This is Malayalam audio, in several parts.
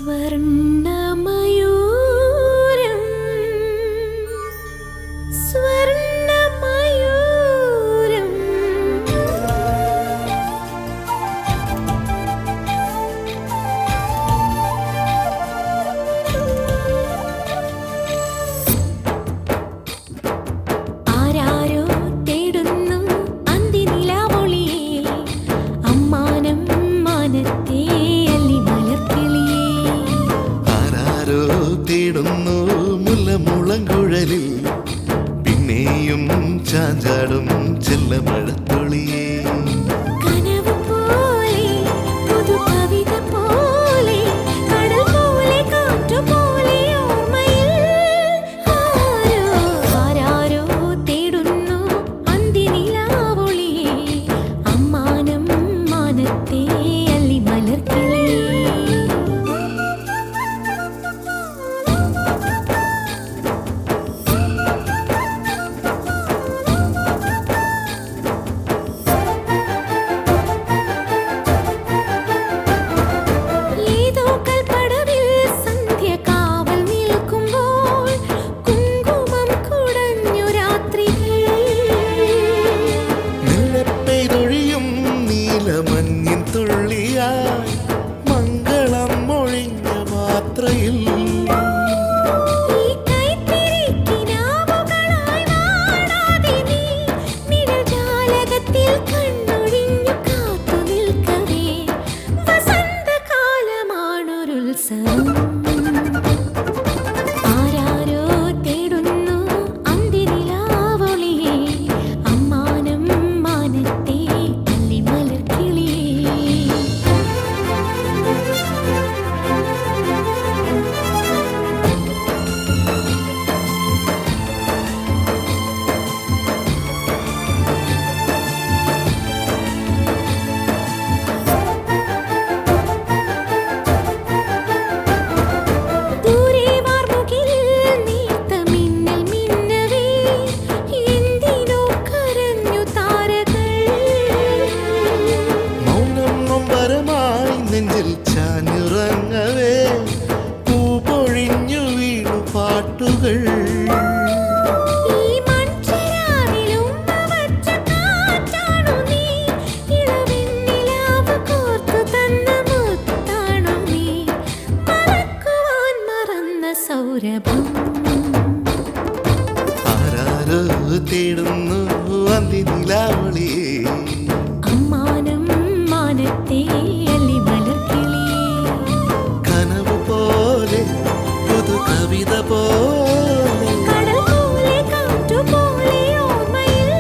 സ്വർണ്ണമയൂരം സ്വർണ്ണമയൂരം ആരാരോ തേടുന്നു അന്തിനിലാവൊളിയേ അമ്മാനം മാനത്തേ തേടുന്നു മുല്ലമുളങ്കുഴലിൽ പിന്നെയും ചാഞ്ചാടും ചെല്ലമഴത്തുള്ളിയേ കനവ് പോലെ പുതു കവിത പോലെ കടൽ പോലെ കാറ്റു പോലെ ഓർമ്മയിൽ ആരാരോ തേടുന്നു അന്തിനിലാവൊളിയേ അമ്മാനം മാനത്തേ അല്ലി മലർക്കിളിയേ മംഗളം മൊഴിഞ്ഞ മാത്രയിൽ ആരാരോ തേടുന്നു അന്തിനിലാവൊളിയേ അമ്മാനം മാനത്തേ അല്ലി മലർക്കിളിയേ നെഞ്ചിൽ ചാഞ്ഞുറങ്ങവേ പൂ പൊഴിഞ്ഞു വീണു പാട്ടുകൾ ആരാരോ തേടുന്നു അന്തിനിലാവൊളിയേ അമ്മാനം മാനത്തേ അല്ലി മലർക്കിളിയേ കനവ് പോലെ പുതു കവിത പോലെ കടൽ പോലെ കാറ്റു പോലെ ഓർമ്മയിൽ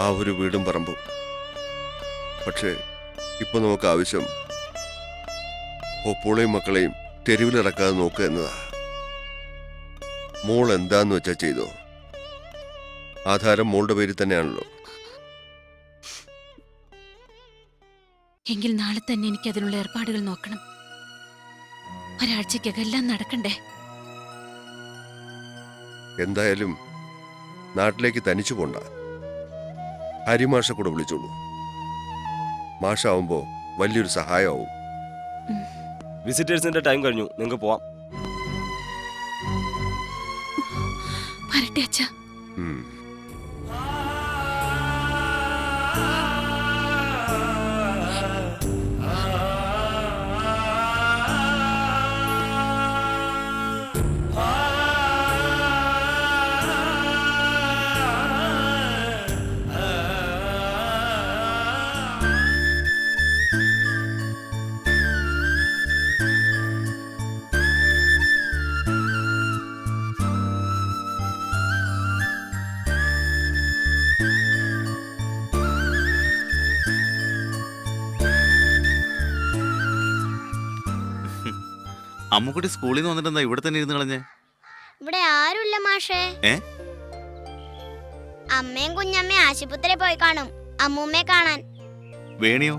ആ ഒരു വീടും പറമ്പും. പക്ഷേ ഇപ്പൊ നമുക്ക് ആവശ്യം ഒപ്പോളെയും മക്കളെയും തെരുവിലിറക്കാതെ നോക്കുക എന്നതാ. മോൾ എന്താന്ന് വെച്ചാ ചെയ്തോ. ആധാരം മോളുടെ പേരിൽ തന്നെയാണല്ലോ. എങ്കിൽ നാളെ തന്നെ എനിക്ക് അതിനുള്ള ഏർപ്പാടുകൾ നോക്കണം. ഒരാഴ്ചക്കകം എല്ലാം നടക്കണ്ടേ. എന്തായാലും നാട്ടിലേക്ക് തനിച്ചു പോണ്ട. ഹരിമാഷ കൂടെ വിളിച്ചോളൂ. മാഷാവുമ്പോ വലിയൊരു സഹായമാവും. വിസിറ്റേഴ്സിന്റെ ടൈം കഴിഞ്ഞു, നിങ്ങൾക്ക് പോവാം. വരട്ടെ അച്ഛാ. അമ്മുക്കുട്ടി സ്കൂളിൽ നിന്ന് വന്നിട്ടെന്താ ഇവിടെ തന്നെ ഇരുന്ന് കളഞ്ഞേ? ഇവിടെ ആരുമില്ല മാഷേ. അമ്മയും കുഞ്ഞമ്മയും ആശുപത്രി പോയി കാണും അമ്മൂമ്മയെ കാണാൻ. വേണിയോ?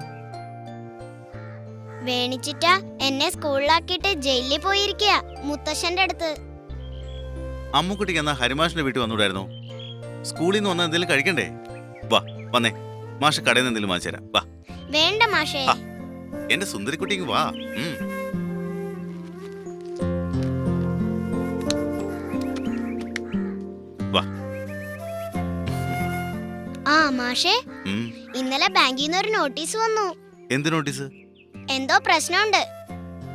വേണിച്ചിട്ട എന്നെ സ്കൂളിലാക്കിയിട്ട് ജയിലിൽ പോയിരിക്കുക മുത്തശ്ശന്റെ അടുത്ത്. അമ്മുക്കുട്ടിക്ക് എന്നാ ഹരിമാഷിന്റെ വീട്ടിൽ വന്നൂടായിരുന്നോ? സ്കൂളിൽ നിന്ന് വന്നാൽ എന്തെങ്കിലും കഴിക്കണ്ടേ? വാ വന്നേ, മാഷ് കടയിൽ നിന്ന് എന്തെങ്കിലും വാങ്ങിച്ചു തരാം. വാ വേണ്ട മാഷേ. ആ. എന്റെ സുന്ദരിക്കുട്ടിക്ക് വാ. വാ. ആ മാഷേ, ഇന്നലെ ബാങ്കിൽ നിന്ന് ഒരു നോട്ടീസ് വന്നു. എന്ത് നോട്ടീസ്? എന്തോ പ്രശ്നമുണ്ട്.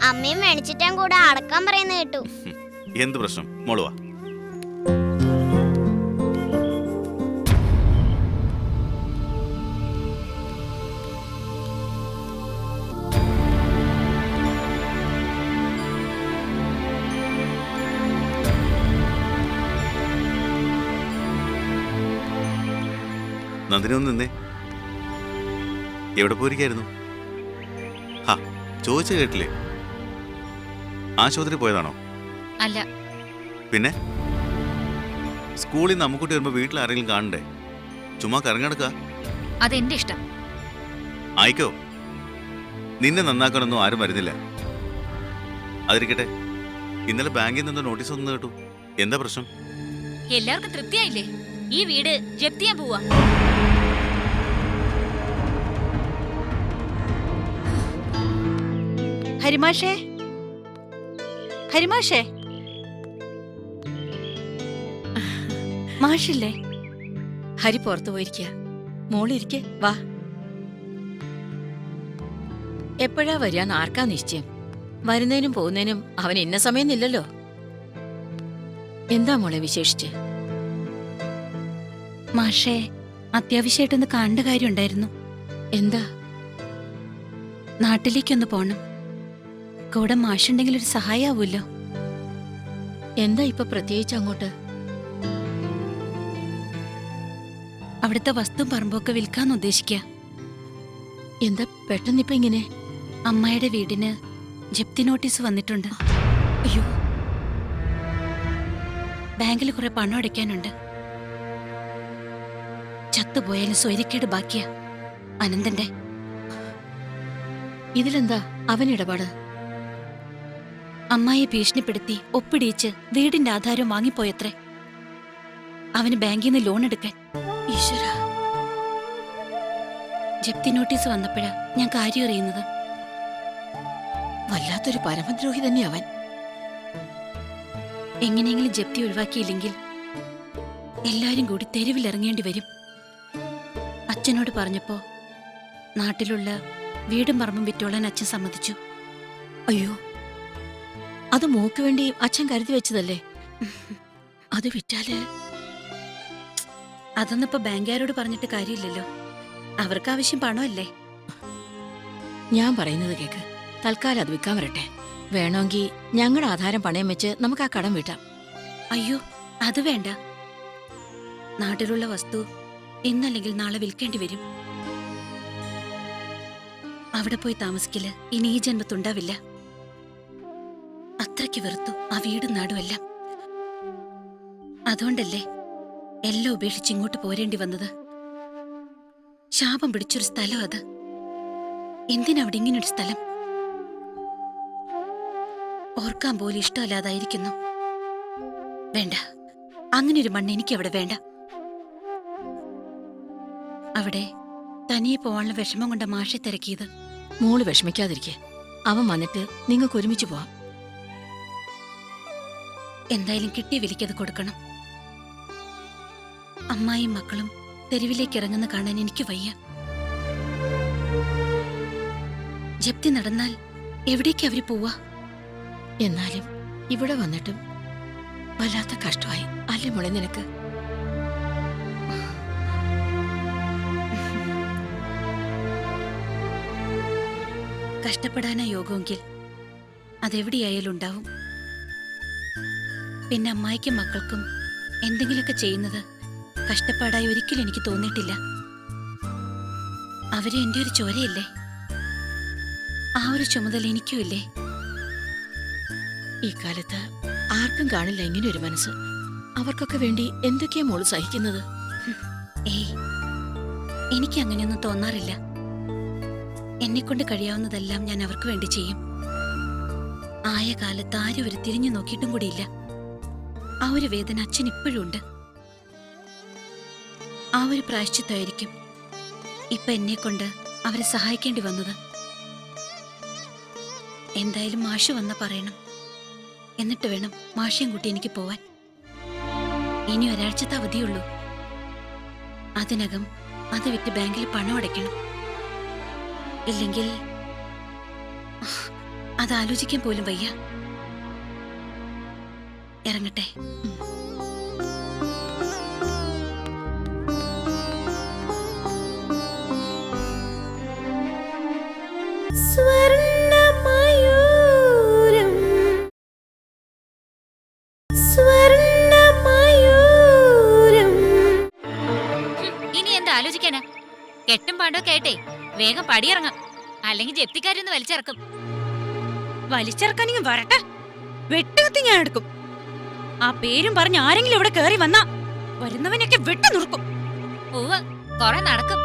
അമ്മയും വേണിച്ചിട്ടും കൂടെ അടക്കാൻ പറയുന്ന കേട്ടു. എന്ത് പ്രശ്നം? മോള് വാ. നന്ദിനി ഒന്ന് നിന്നേ. എവിടെ പോയിരിക്കായിരുന്നു? ഹാ, ചോദിച്ചു കേട്ടില്ലേ? ആശുപത്രി പോയതാണോ? അല്ല. പിന്നെ സ്കൂളിൽ നിന്ന് അമ്മുക്കുട്ടി വരുമ്പോ വീട്ടിൽ ആരെങ്കിലും കാണണ്ടേ? ചുമ്മാ കറങ്ങെടുക്ക. അതെന്റെ ഇഷ്ടം. ആയിക്കോ, നിന്നെ നന്നാക്കാനൊന്നും ആരും വരുന്നില്ല. അതിരിക്കട്ടെ, ഇന്നലെ ബാങ്കിൽ നിന്ന് നോട്ടീസ് ഒന്നും കേട്ടു. എന്താ പ്രശ്നം? എല്ലാവർക്കും തൃപ്തിയായില്ലേ? ഈ വീട് ജപ്തി ചെയ്യാൻ പോവാ. ഹരിമാഷേ, ഹരിമാഷേ, മാഷില്ലേ? ഹരി പുറത്തു പോയിരിക്കുക. മോളിരിക്കെ, വാ. എപ്പോഴാ വരികയെന്ന് ആർക്കാ നിശ്ചയം? വരുന്നതിനും പോകുന്നതിനും അവൻ ഇന്ന സമയൊന്നുമില്ലല്ലോ. എന്താ മോളെ വിശേഷിച്ച്? മാഷേ, അത്യാവശ്യമായിട്ടൊന്ന് കാണേണ്ട കാര്യമുണ്ടായിരുന്നു. എന്താ? നാട്ടിലേക്കൊന്ന് പോണം. കൂടെ മാഷുണ്ടെങ്കിൽ ഒരു സഹായാവൂല്ലോ. എന്താ ഇപ്പൊ പ്രത്യേകിച്ച് അങ്ങോട്ട്? അവിടുത്തെ വസ്തു പറമ്പൊക്കെ വിൽക്കാൻ ഉദ്ദേശിക്കുക. എന്താ പെട്ടെന്നിപ്പോ ഇങ്ങനെ? അമ്മായിയുടെ വീടിന് ജപ്തി നോട്ടീസ് വന്നിട്ടുണ്ട്. അയ്യോ, ബാങ്കിൽ കുറെ പണം അടയ്ക്കാനുണ്ട്. ചത്തുപോയാലും സ്വൈര്യക്കേട് ബാക്കിയാ അനന്തന്റെ. ഇതിലെന്താ അവൻ ഇടപാട്? അമ്മായിയെ ഭീഷണിപ്പെടുത്തി ഒപ്പിടിയിച്ച് വീടിന്റെ ആധാരം വാങ്ങിപ്പോയത്രേ. അവന് ബാങ്കിൽ നിന്ന് ലോൺ എടുക്കാൻ. ഈശ്വര, ജപ്തി നോട്ടീസ് വന്നപ്പോഴാ ഞാൻ കാര്യം അറിയുന്നത്. വല്ലാത്തൊരു പരമദ്രോഹി തന്നെ അവൻ. എങ്ങനെയെങ്കിലും ജപ്തി ഒഴിവാക്കിയില്ലെങ്കിൽ എല്ലാരും കൂടി തെരുവിലിറങ്ങേണ്ടി വരും. അച്ഛനോട് പറഞ്ഞപ്പോ നാട്ടിലുള്ള വീടും പറമ്പും വിറ്റോളാൻ അച്ഛൻ സമ്മതിച്ചു. അയ്യോ, അത് മോക്ക് വേണ്ടി അച്ഛൻ കരുതി വെച്ചതല്ലേ? അത് വിറ്റാല്? അതൊന്നും ഇപ്പൊ ബാങ്കുകാരോട് പറഞ്ഞിട്ട് കാര്യമില്ലല്ലോ. അവർക്ക് ആവശ്യം പണമല്ലേ. ഞാൻ പറയുന്നത് കേക്ക്. തൽക്കാലം അത് വിൽക്കാൻ വരട്ടെ. വേണമെങ്കിൽ ഞങ്ങളുടെ ആധാരം പണയം വെച്ച് നമുക്ക് ആ കടം വീട്ടാം. അയ്യോ, അത് വേണ്ട. നാട്ടിലുള്ള വസ്തു ഇന്നല്ലെങ്കിൽ നാളെ വിൽക്കേണ്ടി വരും. അവിടെ പോയി താമസിക്കല് ഇനി ഈ ജന്മത്തുണ്ടാവില്ല. അത്രയ്ക്ക് വെറുത്തു ആ വീടും നാടും എല്ലാം. അതുകൊണ്ടല്ലേ എല്ലാം ഉപേക്ഷിച്ച് ഇങ്ങോട്ട് പോരേണ്ടി വന്നത്. ശാപം പിടിച്ചൊരു സ്ഥലം അത്. എന്തിനവിടെ ഇങ്ങനൊരു സ്ഥലം? ഓർക്കാൻ പോലും ഇഷ്ടമല്ലാതായിരിക്കുന്നു. വേണ്ട, അങ്ങനൊരു മണ്ണ് എനിക്കവിടെ വേണ്ട. അവിടെ തനിയെ പോവാനുള്ള വിഷമം കൊണ്ട് മാഷെ തിരക്കിയത്. മോള് വിഷമിക്കാതിരിക്കെ. അവൻ വന്നിട്ട് നിങ്ങൾക്ക് ഒരുമിച്ച് പോവാം. എന്തായാലും കിട്ടിയ വിലയ്ക്കത് കൊടുക്കണം. അമ്മായിയും മക്കളും തെരുവിലേക്ക് ഇറങ്ങുന്ന കാണാൻ എനിക്ക് വയ്യ. ജപ്തി നടന്നാൽ എവിടേക്ക് അവര് പോവാ? എന്നാലും ഇവിടെ വന്നിട്ടും വല്ലാത്ത കഷ്ടമായി അല്ലേ മോളെ നിനക്ക്? കഷ്ടപ്പെടാനാ യോഗമെങ്കിൽ അതെവിടെയായാലും ഉണ്ടാവും. പിന്നെ അമ്മായിക്കും മക്കൾക്കും എന്തെങ്കിലുമൊക്കെ ചെയ്യുന്നത് കഷ്ടപ്പാടായി ഒരിക്കലും എനിക്ക് തോന്നിയിട്ടില്ല. അവര് എന്റെ ഒരു ചോരയല്ലേ. ആ ഒരു ചുമതല എനിക്കും ഇല്ലേ? ഈ കാലത്ത് ആർക്കും കാണില്ല ഇങ്ങനെ ഒരു മനസ്സ്. അവർക്കൊക്കെ വേണ്ടി എന്തൊക്കെയാ മോള് സഹിക്കുന്നത്? ഏയ്, എനിക്ക് അങ്ങനെയൊന്നും തോന്നാറില്ല. എന്നെക്കൊണ്ട് കഴിയാവുന്നതെല്ലാം ഞാൻ അവർക്ക് വേണ്ടി ചെയ്യും. ആയ കാലത്ത് ആരും ഒരു തിരിഞ്ഞു നോക്കിയിട്ടും കൂടിയില്ല. ആ ഒരു വേദന അച്ഛൻ ഇപ്പോഴും ഉണ്ട്. ആ ഒരു പ്രായശ്ചിത്തമായിരിക്കും ഇപ്പൊ എന്നെക്കൊണ്ട് അവരെ സഹായിക്കേണ്ടി വന്നത്. എന്തായാലും മാഷ് വന്ന പറയണം. എന്നിട്ട് വേണം മാഷയും കൂട്ടി എനിക്ക് പോവാൻ. ഇനി ഒരാഴ്ചത്തെ അവധിയുള്ളൂ. അതിനകം അത് വിറ്റ് ബാങ്കിൽ പണം അടയ്ക്കണം. ഇല്ലെങ്കിൽ അത് ആലോചിക്കാൻ പോലും വയ്യ. ഇറങ്ങട്ടെ. സ്വർണ്ണമയൂരം സ്വർണ്ണമയൂരം. ഇനി എന്താ ആലോചിക്കാനാ? കെട്ടും പാണ്ടോ കേട്ടേ വേഗം പടിയിറങ്ങാം, അല്ലെങ്കിൽ ജപ്തിക്കാരൊന്ന് വലിച്ചിറക്കും. വലിച്ചിറക്കാനെങ്കിൽ വരട്ടെ, വെട്ടുകത്തി ഞാൻ എടുക്കും. ആ പേരും പറഞ്ഞ് ആരെങ്കിലും ഇവിടെ കേറി വന്നാ വരുന്നവനൊക്കെ വെട്ടു നുറുക്കും. ഉവ്വ്, കൊറേ നടക്കും.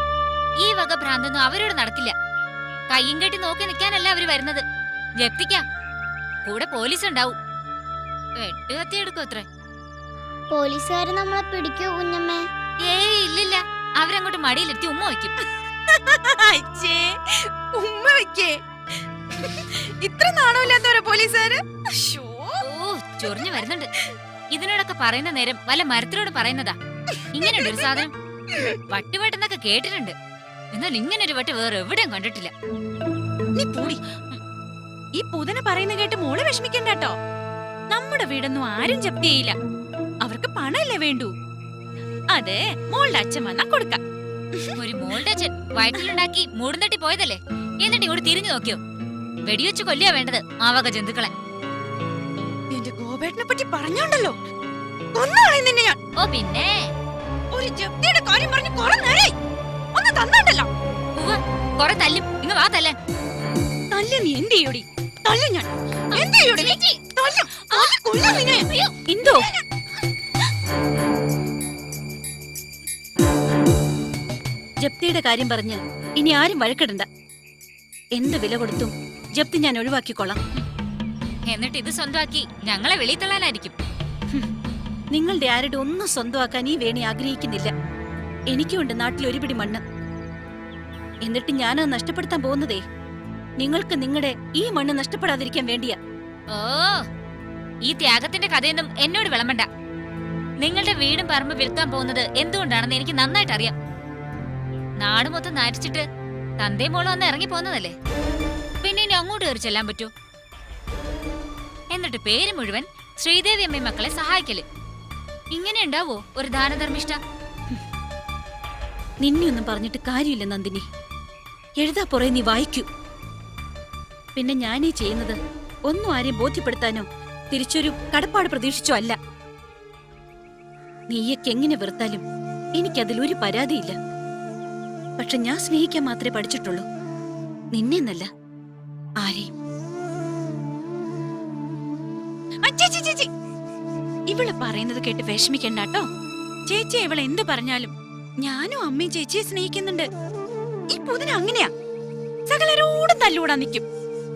ഈ വക ഭ്രാന്തൊന്നും അവരോട് നടക്കില്ല. കയ്യും കെട്ടി നോക്കി നിൽക്കാനല്ല അവര് വരുന്നത്, ജപ്തിക്കാ. കൂടെ പോലീസ് ഉണ്ടാവും. വെട്ടുകത്തി എടുക്കും അത്രേ. പോലീസുകാര് നമ്മളെ പിടിക്കോ കുഞ്ഞമ്മേ? ഏയ് ഇല്ലില്ല, അവരങ്ങോട്ട് മടിയിലെത്തി ഉമ്മ വയ്ക്കും. അയ്യേ, ഉമ്മ വെക്കേ. ഇത്ര നാണമില്ലാത്തവരോ പോലീസുകാര്? ഓ, ചൊറിഞ്ഞു വരുന്നുണ്ട്. ഇതിനോടൊക്കെ പറയുന്ന നേരം വല്ല മരത്തിനോട് പറയുന്നതാ. ഇങ്ങനെയുണ്ട് ഒരു സാധനം. വട്ടുവെട്ടെന്നൊക്കെ കേട്ടിട്ടുണ്ട്, എന്നാൽ ഇങ്ങനൊരു വട്ട് വേറെ എവിടെയും കണ്ടിട്ടില്ല. നീ പൂടി. ഈ പൂതന പറയുന്ന കേട്ട് മോള് വിഷമിക്കണ്ട കേട്ടോ. നമ്മുടെ വീടൊന്നും ആരും ജപ്തി ചെയ്യില്ല. അവർക്ക് പണല്ലേ വേണ്ടൂ. അതെ, മോളുടെ അച്ഛൻ വന്നാ കൊടുക്കാം. ഒരു മോളുടെ അച്ഛൻ വയറ്റിലുണ്ടാക്കി മൂടും തട്ടി പോയതല്ലേ, എന്നിട്ട് ഇങ്ങോട്ട് തിരിഞ്ഞു നോക്കിയോ? വെടിവെച്ച് കൊല്ലിയാ വേണ്ടത് ആ വക ജന്തുക്കളെ. എന്റെ ഗോപേട്ടനെ പറ്റി പറഞ്ഞോണ്ടല്ലോ, കൊന്നുകളയും നിന്നെ ഞാൻ. ഓ പിന്നെ ഒരു ജപ്തിയുടെ കാര്യം പറഞ്ഞ് കുറെ നേരായി. ഒന്ന് തന്നോണ്ടല്ലോ. ഉവ്വ്, കൊറേ തല്ലും. ഇങ്ങ് വാ തല്ലാൻ. തല്ല് നീ എന്ത് ചെയ്യൂടി? തല്ലും ഞാൻ. എന്ത് ചെയ്യൂടി? തല്ലും. കൊല്ലും നിന്നെ. എന്തോ ജപ്തിയുടെ കാര്യം പറഞ്ഞ് ഇനി ആരും വഴക്കിടണ്ട. എന്ത് വില കൊടുത്തും ജപ്തി ഞാൻ ഒഴിവാക്കിക്കൊള്ളാം. എന്നിട്ട് ഇത് സ്വന്തമാക്കി ഞങ്ങളെ വെളിയിൽ തള്ളാനായിരിക്കും. നിങ്ങളുടെ ആരുടെ ഒന്നും സ്വന്തമാക്കാൻ ഈ വേണി ആഗ്രഹിക്കുന്നില്ല. എനിക്കുണ്ട് നാട്ടിൽ ഒരു പിടി മണ്ണ്. എന്നിട്ട് ഞാനത് നഷ്ടപ്പെടുത്താൻ പോകുന്നതേ നിങ്ങൾക്ക് നിങ്ങളുടെ ഈ മണ്ണ് നഷ്ടപ്പെടാതിരിക്കാൻ വേണ്ടിയാ. ഓ, ഈ ത്യാഗത്തിന്റെ കഥയൊന്നും എന്നോട് വിളമ്പണ്ട. നിങ്ങളുടെ വീടും പറമ്പ് വിൽക്കാൻ പോകുന്നത് എന്തുകൊണ്ടാണെന്ന് എനിക്ക് നന്നായിട്ട് അറിയാം. നാട് മൊത്തം നാരിച്ചിട്ട് തന്തേ മോളും ഒന്ന് ഇറങ്ങി പോകുന്നതല്ലേ, പിന്നെ ഇനി അങ്ങോട്ട് കയറി ചെല്ലാൻ പറ്റൂ? എന്നിട്ട് പേര് മുഴുവൻ ശ്രീദേവി അമ്മയും മക്കളെ സഹായിക്കല്. ഇങ്ങനെ ഉണ്ടാവോ ഒരു ദാനധർമ്മിഷ്ഠ? നിന്നെയൊന്നും പറഞ്ഞിട്ട് കാര്യമില്ല നന്ദിനി. എഴുതാ പുറേ നീ വായിക്കൂ. പിന്നെ ഞാനീ ചെയ്യുന്നത് ഒന്നും ആരെയും ബോധ്യപ്പെടുത്താനോ തിരിച്ചൊരു കടപ്പാട് പ്രതീക്ഷിച്ചോ അല്ല. നീയൊക്കെ എങ്ങനെ വെറുത്താലും എനിക്കതിലൊരു പരാതിയില്ല. പക്ഷെ ഞാൻ സ്നേഹിക്കാൻ മാത്രമേ പഠിച്ചിട്ടുള്ളൂ, നിന്നെന്നല്ല ആരെയും. ചേച്ചി, ഇവള് പറയുന്നത് കേട്ട് വിഷമിക്കണ്ടാട്ടോ. ചേച്ചി ഇവളെ എന്ത് പറഞ്ഞാലും ഞാനും അമ്മയും ചേച്ചിയെ സ്നേഹിക്കുന്നുണ്ട്. ഈ പൂതിന അങ്ങനെയാ, സകലരോടും തല്ലൂടാൻ നിൽക്കും.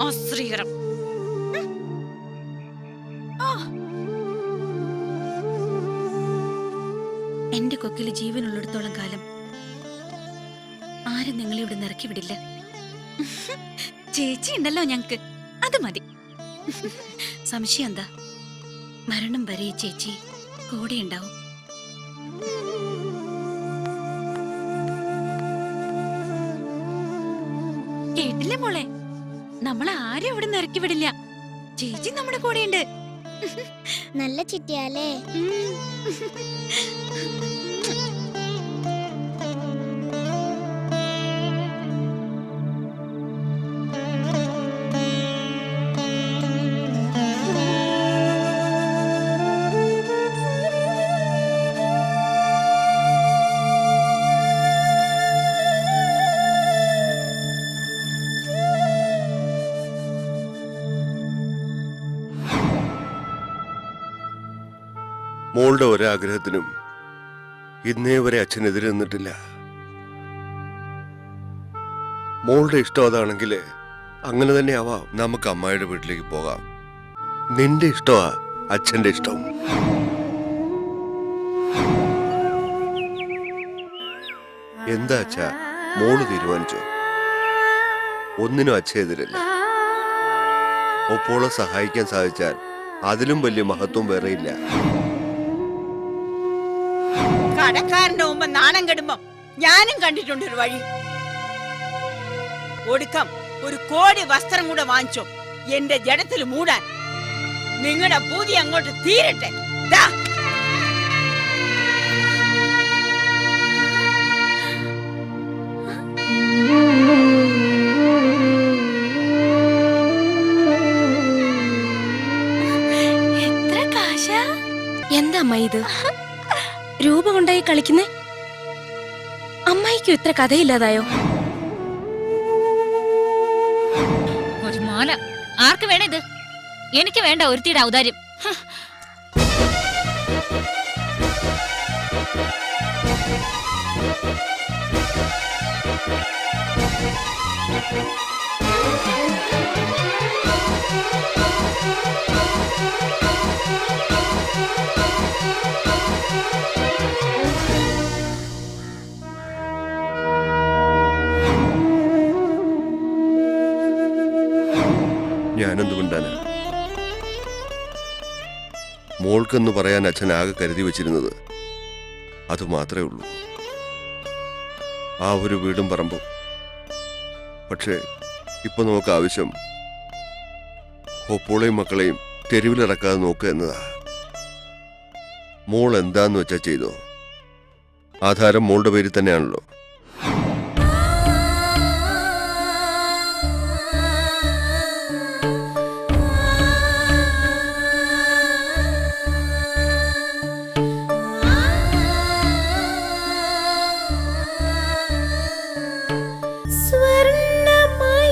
അശ്രീകരം. എന്റെ കൊക്കില് ജീവനുള്ളിടത്തോളം കാലം ആരും നിങ്ങളെ ഇവിടെ നിറക്കി വിടില്ല. ചേച്ചി ഉണ്ടല്ലോ ഞങ്ങക്ക്, അത് മതി. സംശയം എന്താ? മരണം വരെ ചേച്ചി കൂടെ ഉണ്ടാവും. കേട്ടില്ലേ മോളെ, നമ്മളെ ആരും ഇവിടെ നിറക്കി വിടില്ല. ചേച്ചി നമ്മുടെ കൂടെയുണ്ട്. നല്ല ചിട്ടിയാലേ. മോളുടെ ഒരാഗ്രഹത്തിനും ഇന്നേ വരെ അച്ഛനെതിരെ നിന്നിട്ടില്ല. മോളുടെ ഇഷ്ടം അതാണെങ്കിൽ അങ്ങനെ തന്നെ ആവാം. നമുക്ക് അമ്മായിയുടെ വീട്ടിലേക്ക് പോകാം. നിന്റെ ഇഷ്ടമാ അച്ഛന്റെ ഇഷ്ടം. എന്താ അച്ഛാ, മോള് തീരുമാനിച്ചു. ഒന്നിനും അച്ഛ എതിരല്ല. ഒപ്പോളെ സഹായിക്കാൻ സാധിച്ചാൽ അതിലും വലിയ മഹത്വം വേറെയില്ല. കടക്കാരന്റെ മുമ്പ് നാണം കെടുമ്പോ ഞാനും കണ്ടിട്ടുണ്ട് ഒരു വഴി. ഒടുക്കം ഒരു കോടി വസ്ത്രം കൂടെ വാങ്ങിച്ചോ എന്റെ ജഡത്തിൽ മൂടാൻ. നിങ്ങളുടെ പൂതി അങ്ങോട്ട് തീരട്ടെ. ദാ എത്ര കാശാ? എന്താ അമ്മ ഇത്? രൂപ കൊണ്ടായി കളിക്കുന്നേ? അമ്മായിക്കും ഇത്ര കഥയില്ലാതായോ? ഒരു മാല ആർക്ക് വേണേ ഇത്? എനിക്ക് വേണ്ട ഒരുത്തിയുടെ ഔദാര്യം. ഞാനെന്ത് മിണ്ടാനാ? മോൾക്കെന്ന് പറയാൻ അച്ഛൻ ആകെ കരുതി വച്ചിരുന്നത് അത് മാത്രമേ ഉള്ളൂ, ആ ഒരു വീടും പറമ്പും. പക്ഷേ ഇപ്പൊ നമുക്ക് ആവശ്യം ഒപ്പോളെയും മക്കളെയും തെരുവിലിറക്കാതെ നോക്കുക എന്നതാ. മോൾ എന്താന്ന് വെച്ചാ ചെയ്തോ, ആധാരം മോളുടെ പേരിൽ തന്നെയാണല്ലോ.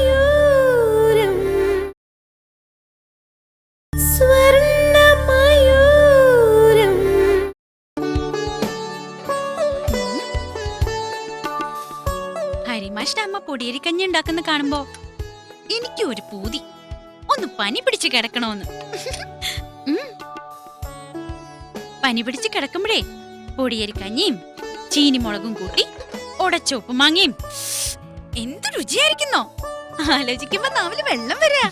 സ്വർണ്ണമയൂരം ഹരിമാഷിന്റെ അമ്മ പൊടിയരിക്കഞ്ഞി ഉണ്ടാക്കുന്ന കാണുമ്പോ എനിക്കും ഒരു പൂതി, ഒന്ന് പനി പിടിച്ച് കിടക്കണോന്ന്. പനി പിടിച്ച് കിടക്കുമ്പോഴേ പൊടിയരിക്കഞ്ഞിയും ചീനിമുളകും കൂട്ടി ഉടച്ചോപ്പ് മാങ്ങയും എന്ത് രുചിയായിരിക്കുന്നോ. ആലോചിക്കുമ്പോ നാവില് വെള്ളം വരാ.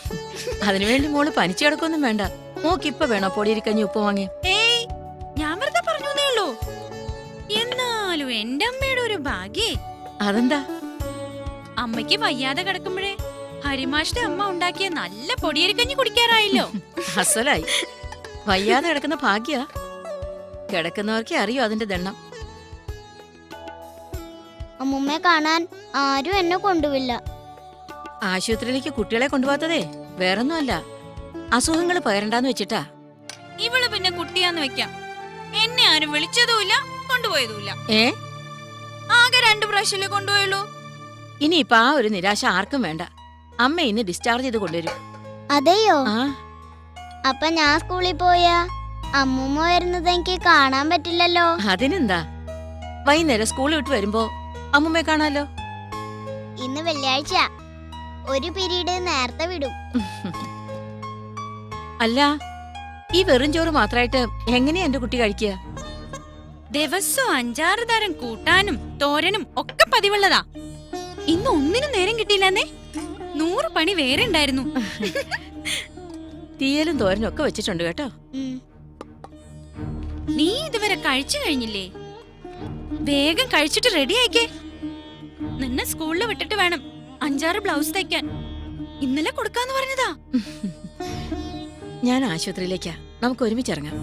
അതിനുവേണ്ടി മോള് പനിച്ചു കിടക്കൊന്നും വേണ്ട. മോക്കിപ്പൊ വേണോ പൊടിയിരിക്കഞ്ഞി ഉപ്പ് വാങ്ങി? ഏയ്, ഞാൻ വെറുതെ പറഞ്ഞേ ഉള്ളൂ. എന്നാലും എന്റെ അമ്മയുടെ ഒരു ഭാഗ്യേ. അതെന്താ? അമ്മയ്ക്ക് വയ്യാതെ കിടക്കുമ്പോഴേ ഹരിമാഷിന്റെ അമ്മ ഉണ്ടാക്കിയ നല്ല പൊടിയരിക്കഞ്ഞി കുടിക്കാറായല്ലോ. അസലായി. വയ്യാതെ കിടക്കുന്ന ഭാഗ്യ. കിടക്കുന്നവർക്കേ അറിയോ അതിന്റെ ദണ്ണം. അമ്മുമ്മയെ കാണാൻ ആരും എന്നെ കൊണ്ടുവില്ല. ആശുപത്രിയിലേക്ക് കുട്ടികളെ കൊണ്ടുപോകാത്തതേ വേറൊന്നുമല്ല, അസുഖങ്ങൾ പകരണ്ടാന്ന് വെച്ചിട്ടാ. ഇവള് പിന്നെ കുട്ടിയാന്ന് വെക്കാം. എന്നെ ആരും വിളിച്ചതുമില്ല കൊണ്ടുപോയതുമില്ല. ആകെ 2 പ്രാവശ്യമല്ലേ കൊണ്ടുപോയുള്ളൂ. ഇനിയിപ്പൊ ആ ഒരു നിരാശ ആർക്കും വേണ്ട. അമ്മ ഇന്ന് ഡിസ്ചാർജ് ചെയ്ത് കൊണ്ടുവരും. അതെയോ? ആ, അപ്പൊ ഞാൻ സ്കൂളിൽ പോയാ അമ്മൂമ്മ വരുന്നത് എനിക്ക് കാണാൻ പറ്റില്ലല്ലോ. അതിനെന്താ, വൈകുന്നേരം സ്കൂൾ വിട്ട് വരുമ്പോ അമ്മുമ്മയെ കാണാലോ. ഇന്ന് വെള്ളിയാഴ്ച, ഒരു പീരീഡ് നേരത്തെ വിടും. അല്ല, ഈ വെറും ചോറ് മാത്രമായിട്ട് എങ്ങനെയാ എന്റെ കുട്ടി കഴിക്കുക? ദിവസവും 5-6 തരം കൂട്ടാനും തോരനും ഒക്കെ പതിവുള്ളതാ. ഇന്ന് ഒന്നിനും നേരം കിട്ടിയില്ലെന്നേ. 100 പണി വേറെ ഉണ്ടായിരുന്നു. തീയലും തോരനും ഒക്കെ വെച്ചിട്ടുണ്ട് കേട്ടോ. നീ ഇതുവരെ കഴിച്ചു കഴിഞ്ഞില്ലേ? വേഗം കഴിച്ചിട്ട് റെഡി ആയിക്കേ. നിന്നെ സ്കൂളിൽ വിട്ടിട്ട് വേണം 5-6 ബ്ലൗസ് തയ്ക്കാൻ. ഇന്നലെ കൊടുക്കാന്ന് പറഞ്ഞതാ. ഞാൻ ആശുപത്രിയിലേക്കാ, നമുക്ക് ഒരുമിച്ചിറങ്ങാം.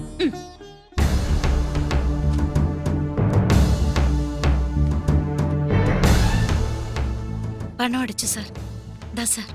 പണം അടച്ചു സാർ. ദാ സാർ.